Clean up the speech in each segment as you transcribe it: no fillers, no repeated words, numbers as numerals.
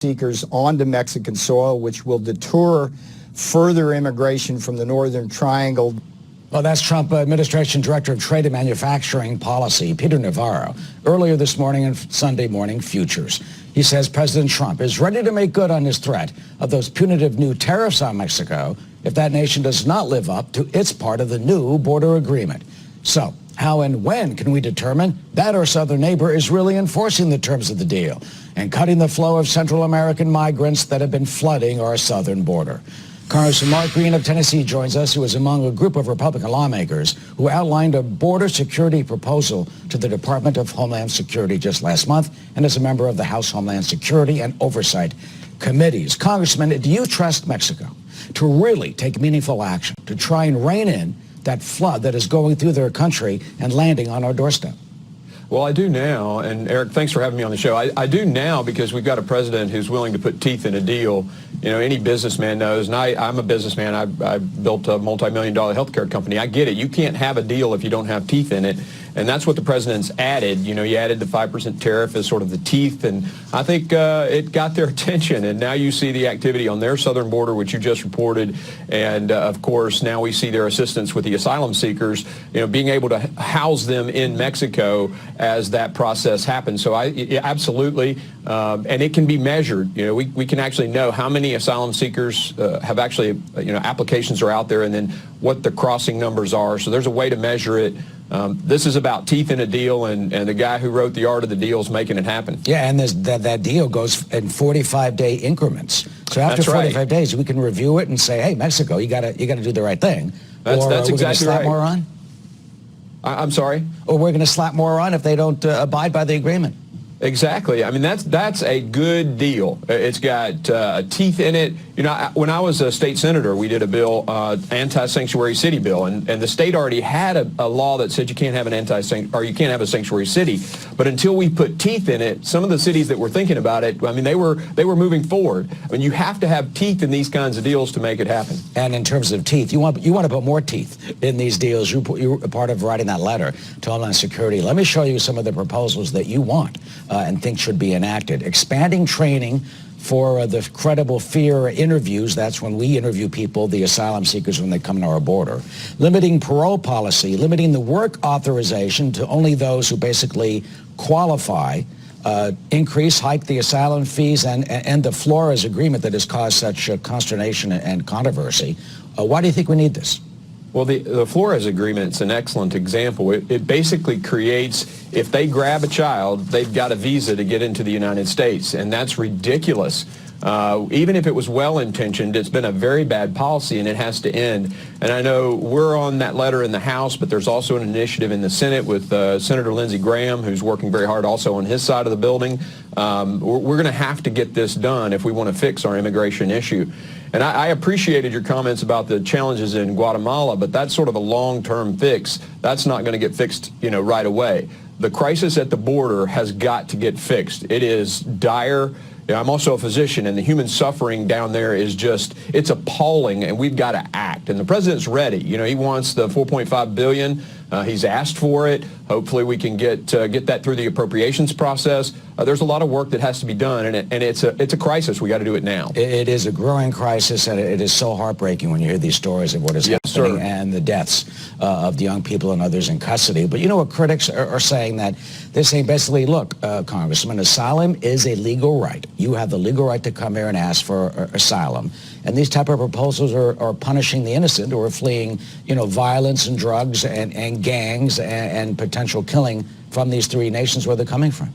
seekers onto Mexican soil, which will deter further immigration from the Northern Triangle. Well, that's Trump administration Director of Trade and Manufacturing Policy, Peter Navarro, earlier this morning in Sunday Morning Futures. He says President Trump is ready to make good on his threat of those punitive new tariffs on Mexico if that nation does not live up to its part of the new border agreement. So, how and when can we determine that our southern neighbor is really enforcing the terms of the deal and cutting the flow of Central American migrants that have been flooding our southern border? Congressman Mark Green of Tennessee joins us, who is among a group of Republican lawmakers who outlined a border security proposal to the Department of Homeland Security just last month and is a member of the House Homeland Security and Oversight Committees. Congressman, do you trust Mexico to really take meaningful action to try and rein in that flood that is going through their country and landing on our doorstep? Well, I do now, and Eric, thanks for having me on the show. I do now because we've got a president who's willing to put teeth in a deal. You know, any businessman knows, and I'm a businessman. I built a multi-million-dollar healthcare company. I get it. You can't have a deal if you don't have teeth in it, and that's what the president's added. You know, he added the 5% tariff as sort of the teeth, and I think it got their attention, and now you see the activity on their southern border, which you just reported, and of course, now we see their assistance with the asylum seekers, you know, being able to house them in Mexico as that process happens. So absolutely, and it can be measured. You know, we can actually know how many asylum seekers have actually, you know, applications are out there, and then what the crossing numbers are. So there's a way to measure it. This is about teeth in a deal, and the guy who wrote the art of the deal is making it happen. Yeah, and that deal goes in 45-day increments. So after 45 days, we can review it and say, hey, Mexico, you gotta do the right thing. That's exactly right. More on? I'm sorry? Or we're going to slap more on if they don't abide by the agreement. Exactly. I mean, that's a good deal. It's got teeth in it. You know, when I was a state senator, we did a bill, anti-sanctuary city bill, and the state already had a law that said you can't have you can't have a sanctuary city. But until we put teeth in it, some of the cities that were thinking about it, I mean, they were moving forward. I mean, you have to have teeth in these kinds of deals to make it happen. And in terms of teeth, you want to put more teeth in these deals. You were part of writing that letter to Homeland Security. Let me show you some of the proposals that you want and think should be enacted. Expanding training for the credible fear interviews. That's when we interview people, the asylum seekers, when they come to our border. Limiting parole policy, limiting the work authorization to only those who basically qualify. Hike the asylum fees, and the Flores agreement that has caused such consternation and controversy. Why do you think we need this? Well, the Flores agreement is an excellent example. It basically creates, if they grab a child, they've got a visa to get into the United States, and that's ridiculous. Even if it was well-intentioned, it's been a very bad policy, and it has to end. And I know we're on that letter in the House, but there's also an initiative in the Senate with Senator Lindsey Graham, who's working very hard also on his side of the building. We're going to have to get this done if we want to fix our immigration issue. And I appreciated your comments about the challenges in Guatemala, but that's sort of a long-term fix. That's not going to get fixed, you know, right away. The crisis at the border has got to get fixed. It is dire. I'm also a physician, and the human suffering down there is just, it's appalling, and we've got to act. And the president's ready. You know, he wants the $4.5 billion. He's asked for it. Hopefully we can get that through the appropriations process. There's a lot of work that has to be done, and it's a crisis. We got to do it now. It is a growing crisis, and it is so heartbreaking when you hear these stories of what is happening and the deaths of the young people and others in custody. But you know what critics are saying, that they're saying basically, look, Congressman, asylum is a legal right. You have the legal right to come here and ask for asylum. And these type of proposals are punishing the innocent who are fleeing, you know, violence and drugs and gangs and potential killing from these three nations where they're coming from.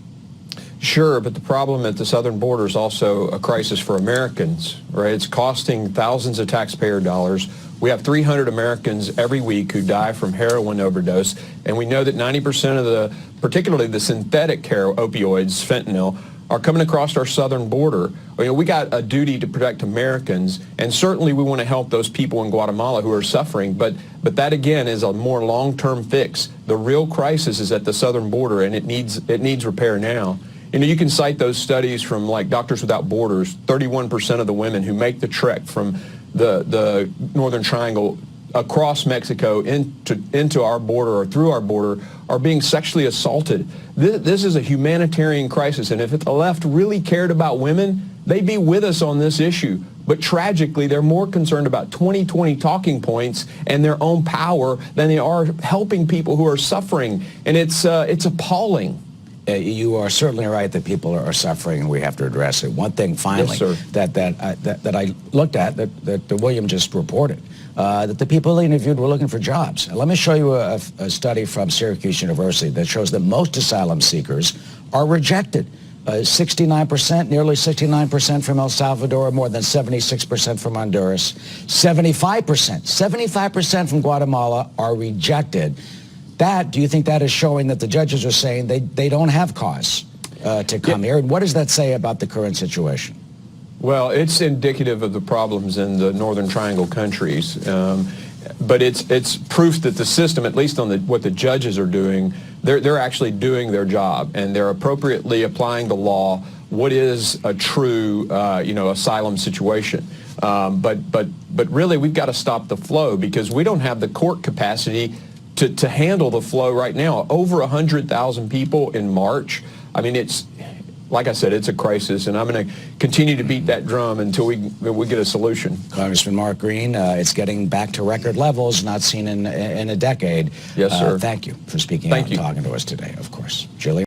Sure, but the problem at the southern border is also a crisis for Americans, right? It's costing thousands of taxpayer dollars. We have 300 Americans every week who die from heroin overdose, and we know that 90% of particularly the synthetic opioids, fentanyl, are coming across our southern border. You know, we got a duty to protect Americans, and certainly we want to help those people in Guatemala who are suffering, but that again is a more long-term fix. The real crisis is at the southern border, and it needs repair now. You know, you can cite those studies from like Doctors Without Borders. 31% of the women who make the trek from the Northern Triangle across Mexico into our border or through our border are being sexually assaulted. This is a humanitarian crisis, and if the left really cared about women, they'd be with us on this issue. But tragically, they're more concerned about 2020 talking points and their own power than they are helping people who are suffering. And it's appalling. You are certainly right that people are suffering, and we have to address it. One thing, finally, Yes, sir. that I looked at, that William just reported, that the people he interviewed were looking for jobs. Let me show you a study from Syracuse University that shows that most asylum seekers are rejected. 69%, nearly 69% from El Salvador, more than 76% from Honduras, 75% from Guatemala are rejected. Do you think that is showing that the judges are saying they don't have cause to come here? And what does that say about the current situation? Well, it's indicative of the problems in the Northern Triangle countries. But it's proof that the system, at least on what the judges are doing, they're actually doing their job, and they're appropriately applying the law. What is a true, asylum situation? But really, we've got to stop the flow, because we don't have the court capacity to handle the flow right now. Over 100,000 people in March. I mean, it's, like I said, it's a crisis, and I'm going to continue to beat that drum until we get a solution. Congressman Mark Green, it's getting back to record levels not seen in a decade. Yes, sir. Thank you for speaking out and talking to us today, of course. Julie?